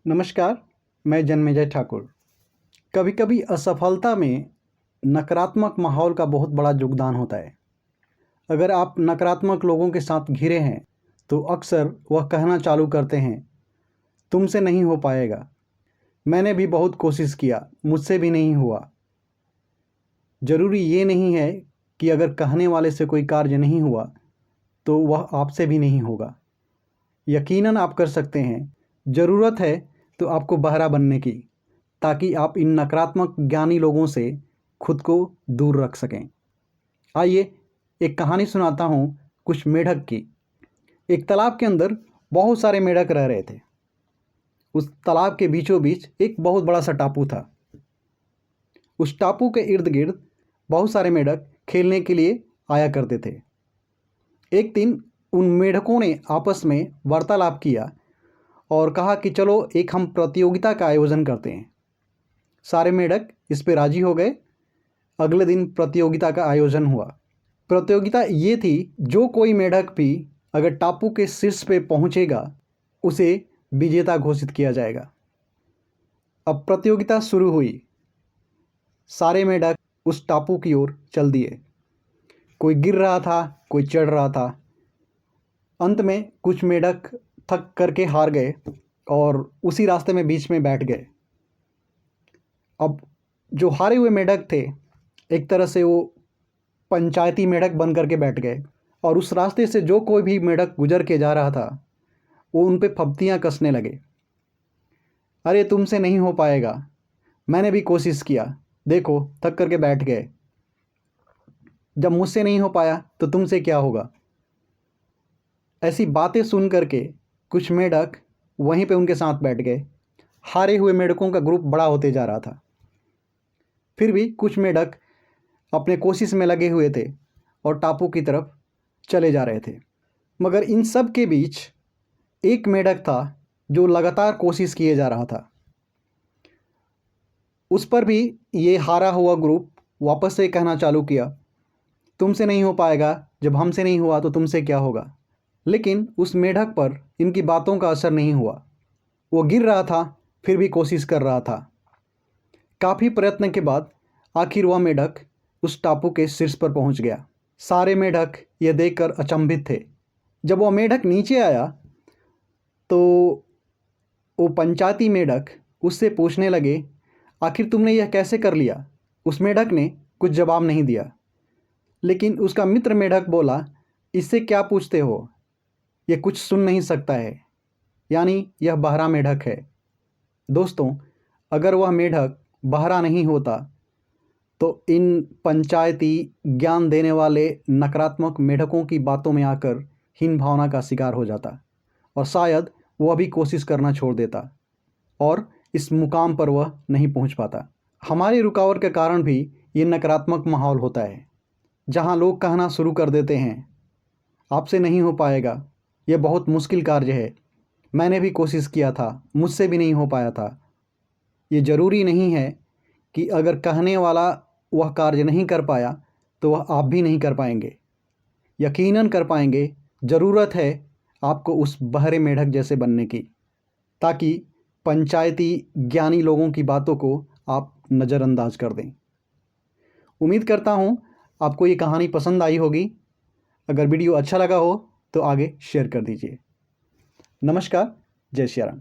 नमस्कार, मैं जन्मेजय ठाकुर। कभी कभी असफलता में नकारात्मक माहौल का बहुत बड़ा योगदान होता है। अगर आप नकारात्मक लोगों के साथ घिरे हैं तो अक्सर वह कहना चालू करते हैं, तुमसे नहीं हो पाएगा। मैंने भी बहुत कोशिश किया, मुझसे भी नहीं हुआ। ज़रूरी ये नहीं है कि अगर कहने वाले से कोई कार्य नहीं हुआ तो वह आपसे भी नहीं होगा। यकीनन आप कर सकते हैं। ज़रूरत है तो आपको बहरा बनने की, ताकि आप इन नकारात्मक ज्ञानी लोगों से खुद को दूर रख सकें। आइए एक कहानी सुनाता हूँ कुछ मेढक की। एक तालाब के अंदर बहुत सारे मेढक रह रहे थे। उस तालाब के बीचों बीच एक बहुत बड़ा सा टापू था। उस टापू के इर्द गिर्द बहुत सारे मेढक खेलने के लिए आया करते थे। एक दिन उन मेढकों ने आपस में वार्तालाप किया और कहा कि चलो एक हम प्रतियोगिता का आयोजन करते हैं। सारे मेढक इस पे राजी हो गए। अगले दिन प्रतियोगिता का आयोजन हुआ। प्रतियोगिता ये थी, जो कोई मेढक भी अगर टापू के शीर्ष पे पहुंचेगा उसे विजेता घोषित किया जाएगा। अब प्रतियोगिता शुरू हुई। सारे मेढक उस टापू की ओर चल दिए। कोई गिर रहा था, कोई चढ़ रहा था। अंत में कुछ मेढक थक करके हार गए और उसी रास्ते में बीच में बैठ गए। अब जो हारे हुए मेढक थे, एक तरह से वो पंचायती मेढक बन करके बैठ गए और उस रास्ते से जो कोई भी मेढक गुजर के जा रहा था वो उन पे फब्तियाँ कसने लगे। अरे तुमसे नहीं हो पाएगा, मैंने भी कोशिश किया, देखो थक करके बैठ गए। जब मुझसे नहीं हो पाया तो तुमसे क्या होगा। ऐसी बातें सुन करके कुछ मेढक वहीं पे उनके साथ बैठ गए। हारे हुए मेढकों का ग्रुप बड़ा होते जा रहा था। फिर भी कुछ मेढक अपने कोशिश में लगे हुए थे और टापू की तरफ चले जा रहे थे। मगर इन सब के बीच एक मेढक था जो लगातार कोशिश किए जा रहा था। उस पर भी ये हारा हुआ ग्रुप वापस से कहना चालू किया, तुमसे नहीं हो पाएगा, जब हमसे नहीं हुआ तो तुमसे क्या होगा। लेकिन उस मेढक पर इनकी बातों का असर नहीं हुआ। वो गिर रहा था, फिर भी कोशिश कर रहा था। काफ़ी प्रयत्न के बाद आखिर वह मेढक उस टापू के शीर्ष पर पहुंच गया। सारे मेढक यह देखकर अचंभित थे। जब वह मेढक नीचे आया तो वो पंचायती मेढक उससे पूछने लगे, आखिर तुमने यह कैसे कर लिया। उस मेढक ने कुछ जवाब नहीं दिया। लेकिन उसका मित्र मेढक बोला, इससे क्या पूछते हो, यह कुछ सुन नहीं सकता है। यानी यह बहरा मेढक है। दोस्तों, अगर वह मेढक बहरा नहीं होता तो इन पंचायती ज्ञान देने वाले नकारात्मक मेढकों की बातों में आकर हीन भावना का शिकार हो जाता और शायद वह भी कोशिश करना छोड़ देता और इस मुकाम पर वह नहीं पहुंच पाता। हमारी रुकावट के कारण भी ये नकारात्मक माहौल होता है, जहां लोग कहना शुरू कर देते हैं, आपसे नहीं हो पाएगा, यह बहुत मुश्किल कार्य है, मैंने भी कोशिश किया था, मुझसे भी नहीं हो पाया था। ये ज़रूरी नहीं है कि अगर कहने वाला वह कार्य नहीं कर पाया तो वह आप भी नहीं कर पाएंगे। यकीनन कर पाएंगे। ज़रूरत है आपको उस बहरे मेढक जैसे बनने की, ताकि पंचायती ज्ञानी लोगों की बातों को आप नज़रअंदाज कर दें। उम्मीद करता हूँ आपको ये कहानी पसंद आई होगी। अगर वीडियो अच्छा लगा हो तो आगे शेयर कर दीजिए। नमस्कार, जय श्री राम।